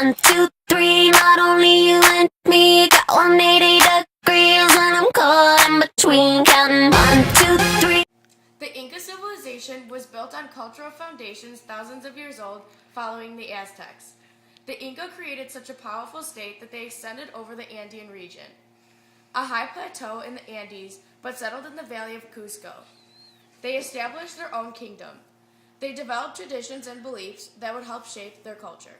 1, 2, 3, not only you and me, got 180 degrees and I'm caught in between, counting 1, 2, 3. The Inca civilization was built on cultural foundations thousands of years old following the Aztecs. The Inca created such a powerful state that they extended over the Andean region, a high plateau in the Andes, but settled in the valley of Cusco. They established their own kingdom. They developed traditions and beliefs that would help shape their culture.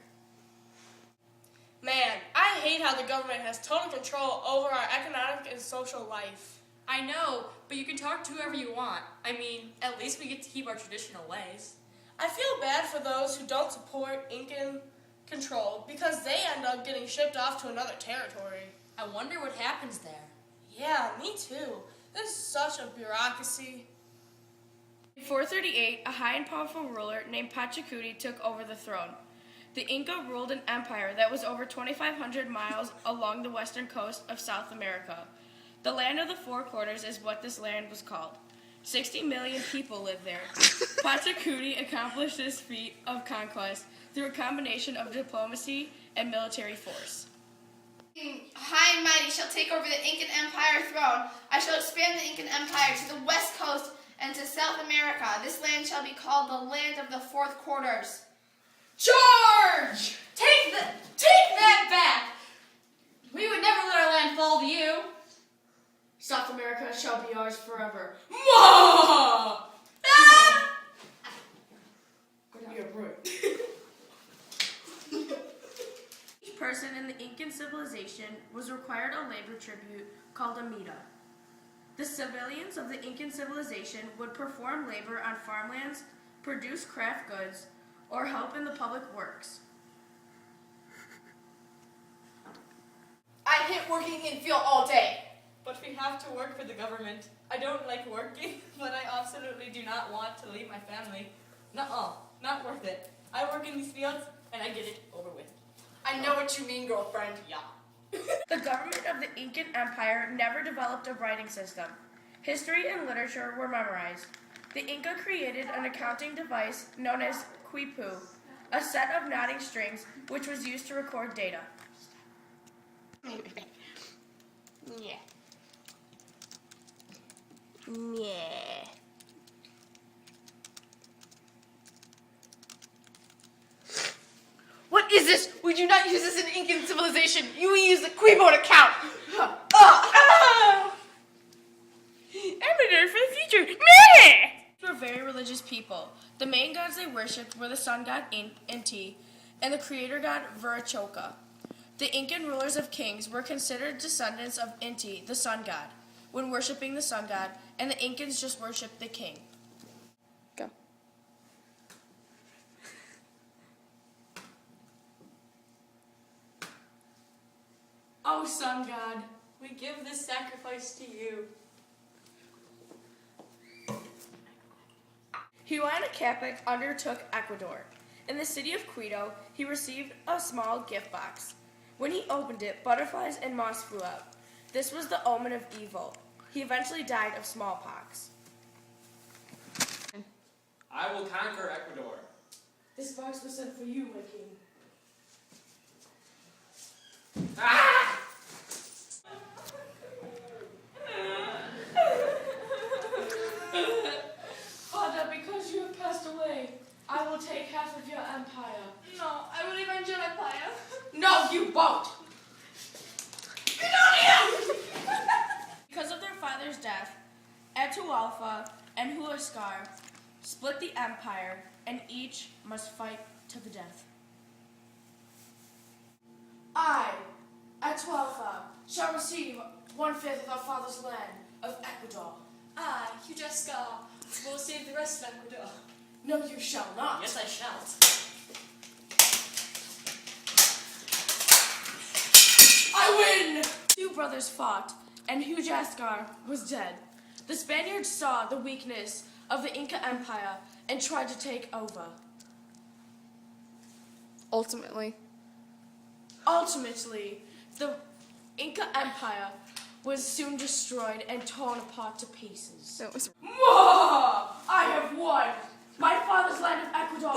Man, I hate how the government has total control over our economic and social life. I know, but you can talk to whoever you want. I mean, at least we get to keep our traditional ways. I feel bad for those who don't support Incan control because they end up getting shipped off to another territory. I wonder what happens there. Yeah, me too. This is such a bureaucracy. In 438, a high and powerful ruler named Pachacuti took over the throne. The Inca ruled an empire that was over 2,500 miles along the western coast of South America. The land of the four quarters is what this land was called. 60 million people lived there. Pachacuti accomplished this feat of conquest through a combination of diplomacy and military force. High and mighty shall take over the Incan Empire throne. I shall expand the Incan Empire to the west coast and to South America. This land shall be called the land of the fourth quarters. Charge! Take that back! We would never let our land fall to you. South America shall be ours forever. Ah! Each person in the Incan civilization was required a labor tribute called a mita. The civilians of the Incan civilization would perform labor on farmlands, produce craft goods, or help in the public works. I hate working in field all day. But we have to work for the government. I don't like working, but I absolutely do not want to leave my family. Nuh-uh, not worth it. I work in these fields, and I get it over with. I know what you mean, girlfriend. Yeah. The government of the Incan Empire never developed a writing system. History and literature were memorized. The Inca created an accounting device known as quipu, a set of nodding strings which was used to record data. Yeah. What is this? We do not use this in Incan civilization. You use the Quebo to count. I'm ready for the future. They were very religious people. The main gods they worshipped were the sun god Inti and the creator god Viracocha. The Incan rulers of kings were considered descendants of Inti, the sun god, when worshipping the sun god, and the Incans just worshipped the king. Go. Oh, sun god, we give this sacrifice to you. Huayna Capac undertook Ecuador. In the city of Quito, he received a small gift box. When he opened it, butterflies and moss flew out. This was the omen of evil. He eventually died of smallpox. I will conquer Ecuador. This box was sent for you, my king. Ah! Father, because you have passed away, I will take half of your empire. No, I will avenge your empire. No, you won't! Because of their father's death, Atahualpa and Huascar split the empire, and each must fight to the death. I, Atahualpa, shall receive 1/5 of our father's land of Ecuador. I, Hujesca, will save the rest of Ecuador. No, you shall not. Yes, I shall. I win! Two brothers fought, and Huascar was dead. The Spaniards saw the weakness of the Inca Empire and tried to take over. Ultimately, the Inca Empire was soon destroyed and torn apart to pieces. that was. I have won! My father's land of Ecuador!